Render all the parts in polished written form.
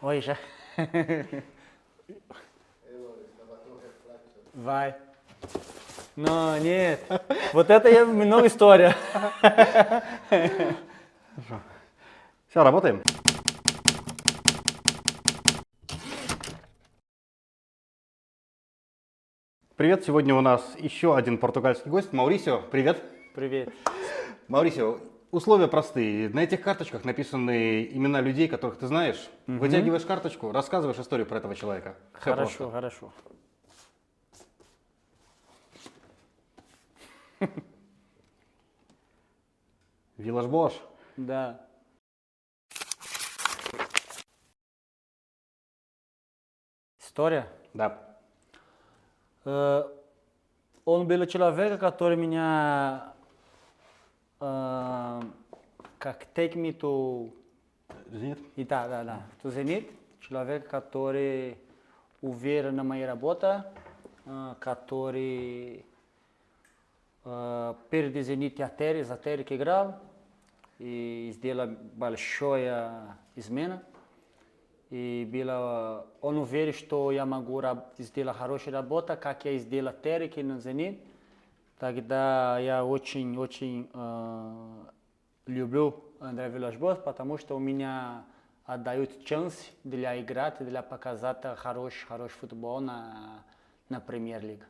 Oi, já. Vai. Но, нет. Вот это я много история. Все, работаем. Привет, сегодня у нас еще один португальский гость, Маурисио. Привет. Привет. Маурисио, условия простые. На этих карточках написаны имена людей, которых ты знаешь. Вытягиваешь карточку, рассказываешь историю про этого человека. Всё Хорошо, просто. хорошо. Вилаш Бош. Да. История? Да. Он был человек, который меня как take me to Зенит. и да. To Zenit. Человек, который уверен на моей работе, который перед Зенит Затерик играл и сделал большое измена. И было, он уверен, что я могу сделать хорошую работу, как я сделал Терек на Зенит. Тогда я очень люблю Андрея Вилаш-Бос, потому что у меня отдают шанс для играть, для показать хороший футбол на премьер-лиге.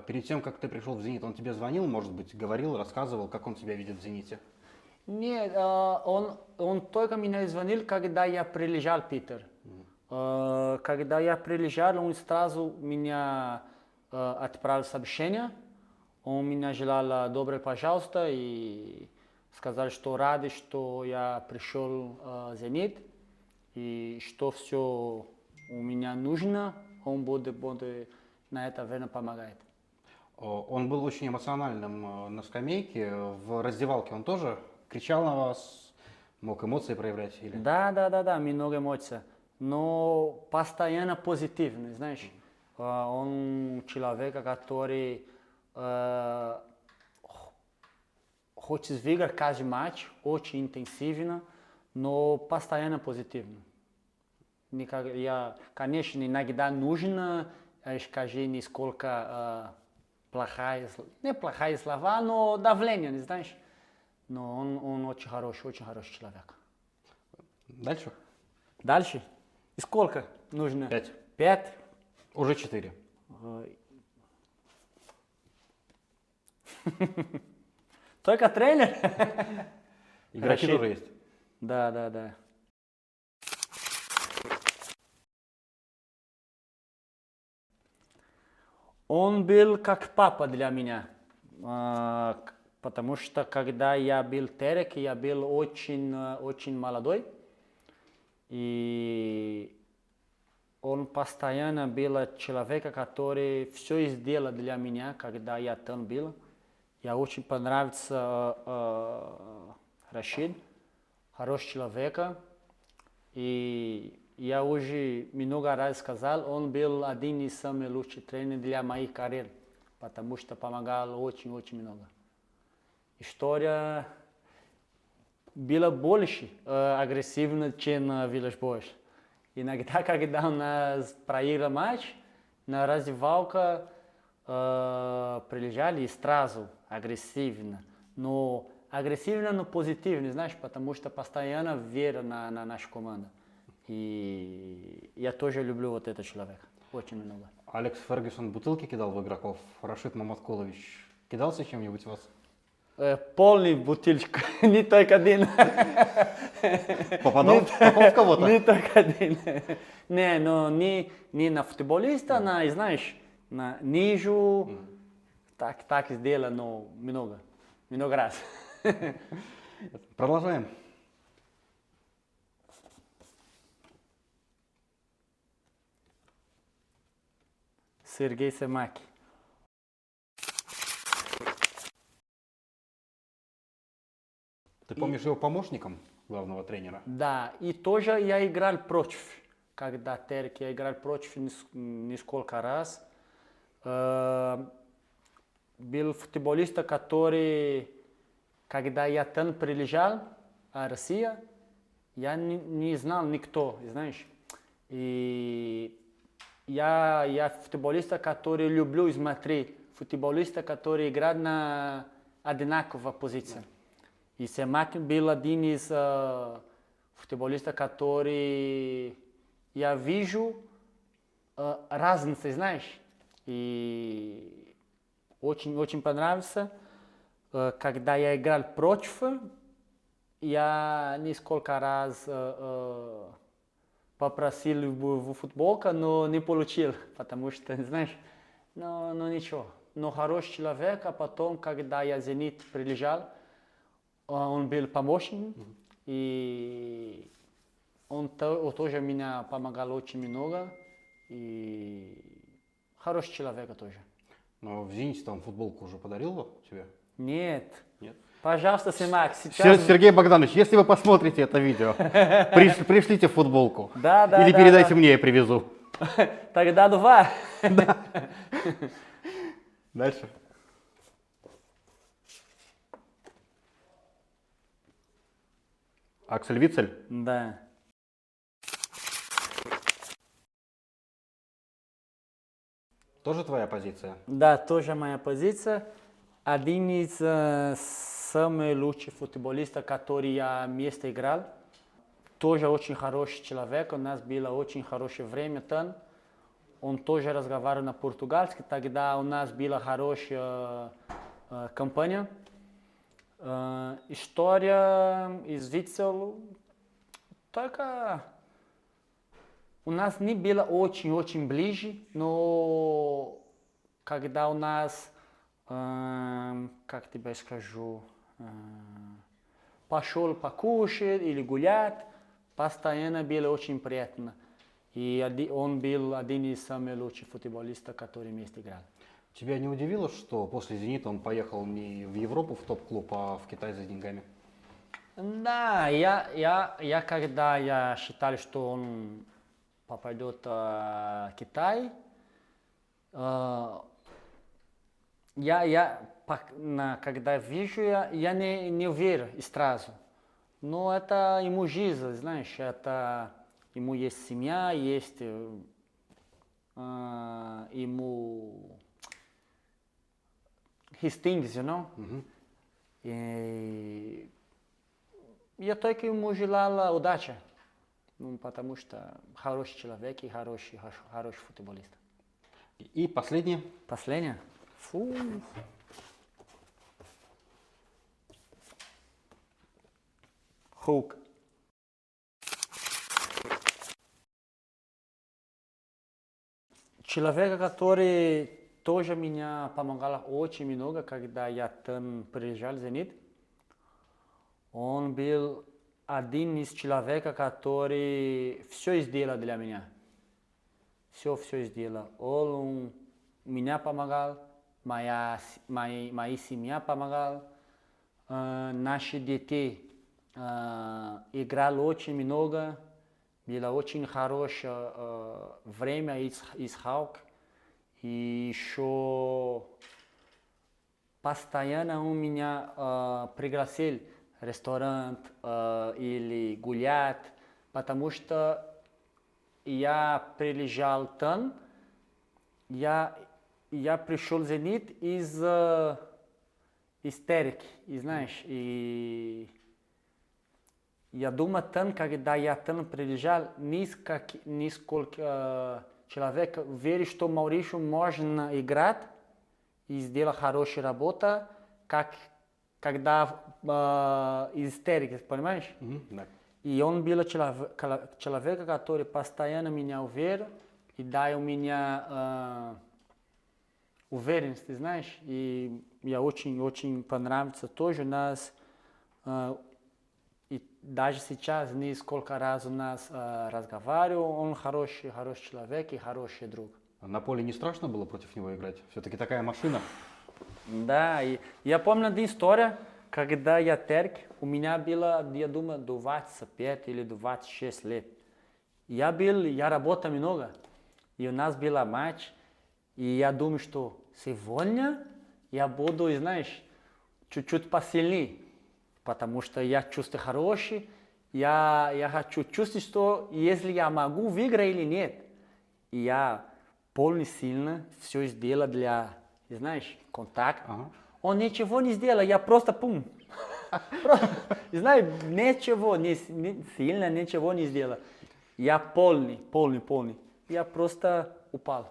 Перед тем, как ты пришел в «Зенит», он тебе звонил, может быть, говорил, рассказывал, как он тебя видит в «Зените»? Нет, он только меня звонил, когда я приезжал, Питер. Когда я приезжал, он сразу меня отправил сообщение. Он меня желал доброе, пожалуйста, и сказал, что рад, что я пришел в «Зенит», и что все у меня нужно, он будет на это время помогать. Он был очень эмоциональным на скамейке. В раздевалке он тоже кричал на вас, мог эмоции проявлять? Или... Да, много эмоций. Но постоянно позитивный, знаешь. Он человек, который хочет выиграть каждый матч, очень интенсивно, но постоянно позитивно. Конечно, иногда нужно скажи несколько не плохие слова, но давление, не знаешь. Но он очень хороший человек. Дальше? Дальше? И сколько нужно? 5. 5? Уже 4. Только тренер? Игроки тоже есть. Да. Он был как папа для меня, потому что когда я был Терек, я был очень молодой, и он постоянно был человек, который все сделал для меня, когда я там был. Я очень понравился Рашид, хороший человек, и я уже много раз сказал, он был один из самых лучших тренеров для моей карьеры, потому что помогал очень много. История была больше агрессивна, чем Вилаш-Бош. Иногда, когда у нас проиграл матч, на раздевалке приезжали сразу агрессивно. Но агрессивно, но позитивно, знаешь, потому что постоянно вера на нашу команду. И я тоже люблю вот этот человек. Очень много. Алекс Фергюсон бутылки кидал в игроков. Рашид Маматкулович кидался чем-нибудь в вас? Полный бутылочку, не только один. Попал в кого-то? Не только один. Не, но не на футболиста, знаешь, на ниже. Так сделано, но много раз. Продолжаем. Сергей Семаки. Ты помнишь его помощником главного тренера? Да, и тоже я играл против. Когда Терек я играл против несколько раз. Был футболист, который, когда я там приезжал в Россию, я не знал никто, знаешь. И я футболиста, который люблю смотреть. Футболиста, который играет на одинаковой позиции. И Семак был один из футболистов, который я вижу разницы, знаешь. И очень понравился. Когда я играл против, я несколько раз попросил в футболку, но не получил, потому что, знаешь, ну ничего. Но хороший человек, а потом, когда я в «Зенит» приезжал, он был помощник, и он тоже меня помогал очень много, и хороший человек тоже. Но в «Зените» там футболку уже подарил тебе? Нет. Нет. Пожалуйста, Семак, сейчас... Сергей Богданович, если вы посмотрите это видео, пришлите футболку. Да, Или передайте мне, я привезу. Тогда два. Дальше. Аксель Вицель. Да. Тоже твоя позиция? Да, тоже моя позиция. Один из самых лучших футболистов, который я вместе играл. Тоже очень хороший человек, у нас было очень хорошее время там. Он тоже разговаривал на португальском, тогда у нас была хорошая компания. История из Вицел, только у нас не было очень ближе, но когда у нас, как тебе скажу, пошел покушать или гулять, постоянно было очень приятно. И он был один из самых лучших футболистов, который вместе играл. Тебя не удивило, что после «Зенита» он поехал не в Европу, в топ-клуб, а в Китай за деньгами? Да, я когда я считал, что он попадет в Китай, когда вижу, я не уверен сразу. Но это ему жизнь, знаешь, это ему есть семья, есть ему his things, you know. И я только ему желал удачи, потому что хороший человек и хороший футболист. И последнее. Последнее? Фу. Хук. Человек, который тоже меня помогал очень много, когда я там приезжал в «Зенит». Он был один из человек, который все сделал для меня. Все сделал. Он меня помогал, моя семья помогал, наши дети играли очень много, было очень хорошее время из Халк. И еще постоянно он меня пригласил в ресторан или гулять, потому что я приезжал там, я пришел в «Зенит из Терек, и знаешь, и я думаю, там, когда я там приезжал, несколько человек верит, что Мауришо можно играть и сделать хорошую работу, когда из Терек, понимаешь? Да. И он был человек, который постоянно меня уверил и дал мне уверенность, знаешь, и я очень понравился тоже нас. И даже сейчас несколько раз у нас разговаривал, он хороший человек и хороший друг. На поле не страшно было против него играть? Все-таки такая машина. Да, и я помню одну историю, когда я Терек, у меня было, я думаю, 25 или 26 лет. Я работал много, и у нас был матч, и я думаю, что сегодня я буду, знаешь, чуть-чуть посильнее, потому что я чувствую хороший, я хочу чувствовать, что если я могу выиграть или нет. И я полный сильно все сделал для, знаешь, контакт. Ага. Он ничего не сделал, я просто пум. Просто, знаешь, ничего, сильно ничего не сделал. Я полный. Я просто упал.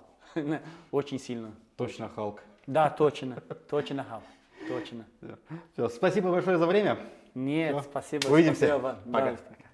Очень сильно. Точно Халк. Да, точно, Халк, точно. Все, спасибо большое за время. Нет, Всё. спасибо. Увидимся. Спасибо вам. Пока. Да, пока.